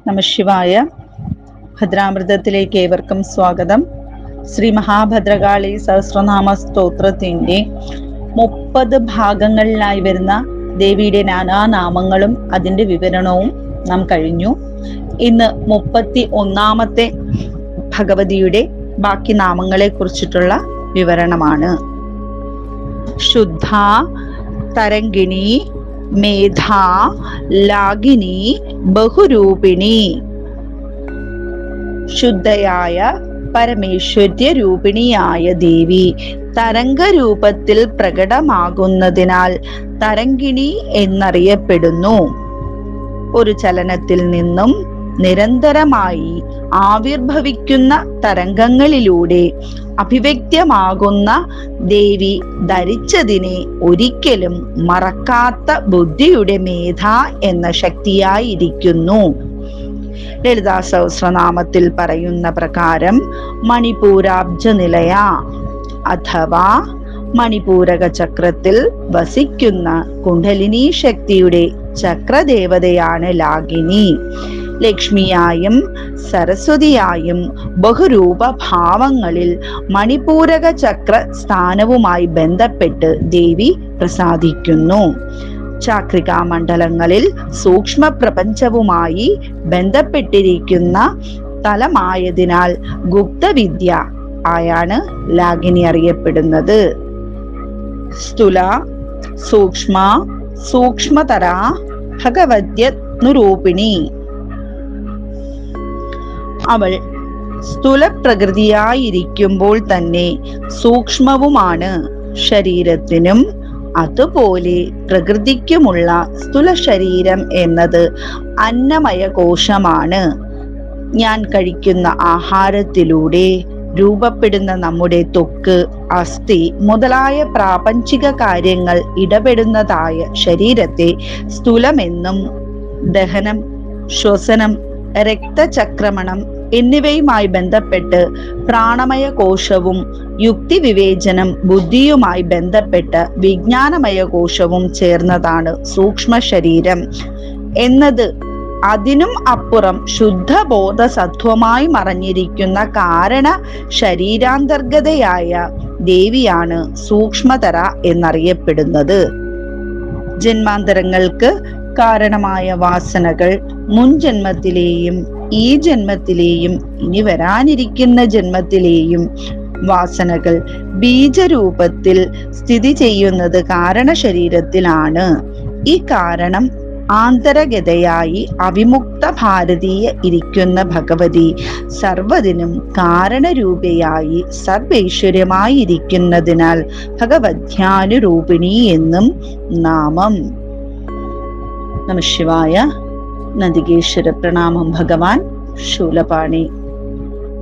നമഃശിവായ. ഭദ്രാമൃതത്തിലേക്ക് ഏവർക്കും സ്വാഗതം. ശ്രീ മഹാഭദ്രകാളി സഹസ്രനാമ സ്തോത്രത്തിന്റെ 30 ഭാഗങ്ങളിലായി വരുന്ന ദേവിയുടെ നാനാനാമങ്ങളും അതിന്റെ വിവരണവും നാം കഴിഞ്ഞു. ഇന്ന് 31ാമത്തെ ഭഗവതിയുടെ ബാക്കി നാമങ്ങളെ കുറിച്ചിട്ടുള്ള വിവരണമാണ്. ശുദ്ധ, തരംഗിണി, മേധ, ലാഗിനി, ബഹുരൂപിണി. ശുദ്ധയായ പരമേശ്വര്യ രൂപിണിയായ ദേവി തരംഗരൂപത്തിൽ പ്രകടമാകുന്നതിനാൽ തരംഗിണി എന്നറിയപ്പെടുന്നു. ഒരു ചലനത്തിൽ നിന്നും നിരന്തരമായി ആവിർഭവിക്കുന്ന തരംഗങ്ങളിലൂടെ അഭിവ്യക്തമാകുന്ന ദേവി ധരിച്ചതിനെ ഒരിക്കലും മറക്കാത്ത ബുദ്ധിയുടെ മേധ എന്ന ശക്തിയായിരിക്കുന്നു. ലളിതാ സഹസ്രനാമത്തിൽ പറയുന്ന പ്രകാരം മണിപൂരാബ്ജ നിലയ അഥവാ മണിപൂരക ചക്രത്തിൽ വസിക്കുന്ന കുണ്ഡലിനി ശക്തിയുടെ ചക്രദേവതയാണ് ലാഗിനി. ലക്ഷ്മിയായും സരസ്വതിയായും ബഹുരൂപഭാവങ്ങളിൽ മണിപൂരക ചക്ര സ്ഥാനവുമായി ബന്ധപ്പെട്ട് ദേവി പ്രസാദിക്കുന്നു. ചാക്രികാ മണ്ഡലങ്ങളിൽ സൂക്ഷ്മ പ്രപഞ്ചവുമായി ബന്ധപ്പെട്ടിരിക്കുന്ന തലമായതിനാൽ ഗുപ്തവിദ്യ ആയാണ് ലാഗിനി അറിയപ്പെടുന്നത്. സ്ഥൂല, സൂക്ഷ്മ, സൂക്ഷ്മതര, ഭഗവദ്യനുരൂപിണി. അവൾ സ്ഥൂല പ്രകൃതിയായിരിക്കുമ്പോൾ തന്നെ സൂക്ഷ്മവുമാണ്. ശരീരത്തിനും അതുപോലെ പ്രകൃതിക്കുമുള്ള സ്ഥൂല ശരീരം എന്നത് അന്നമയ കോശമാണ്. ഞാൻ കഴിക്കുന്ന ആഹാരത്തിലൂടെ രൂപപ്പെടുന്ന നമ്മുടെ ത്വക്ക്, അസ്ഥി മുതലായ പ്രാപഞ്ചിക കാര്യങ്ങൾ ഇടപെടുന്നതായ ശരീരത്തെ സ്ഥൂലമെന്നും ദഹനം, ശ്വസനം, രക്തചക്രമണം എന്നിവയുമായി ബന്ധപ്പെട്ട് പ്രാണമയ കോശവും യുക്തി വിവേചനം ബുദ്ധിയുമായി ബന്ധപ്പെട്ട് വിജ്ഞാനമയ കോശവും ചേർന്നതാണ് സൂക്ഷ്മ ശരീരം എന്നത്. അതിനും അപ്പുറം ശുദ്ധബോധ സത്വമായി മറഞ്ഞിരിക്കുന്ന കാരണ ശരീരാന്തർഗതയായ ദേവിയാണ് സൂക്ഷ്മതര എന്നറിയപ്പെടുന്നത്. ജന്മാന്തരങ്ങൾക്ക് കാരണമായ വാസനകൾ മുൻ ജന്മത്തിലെയും ഈ ജന്മത്തിലെയും ഇനി വരാനിരിക്കുന്ന ജന്മത്തിലെയും വാസനകൾ ബീജരൂപത്തിൽ സ്ഥിതി ചെയ്യുന്നത് കാരണ ശരീരത്തിലാണ്. ഈ കാരണം ആന്തരഗതയായി അവിമുക്ത ഭാരതീയ ഇരിക്കുന്ന ഭഗവതി സർവ്വതിനും കാരണരൂപയായി സർവൈശ്വര്യമായി ഇരിക്കുന്നതിനാൽ ഭഗവദ്ധ്യാനുരൂപിണി എന്നും നാമം. നമഃശിവായ. നന്ദികേശ്വര പ്രണാമം. ഭഗവാൻ ശൂലപാണി.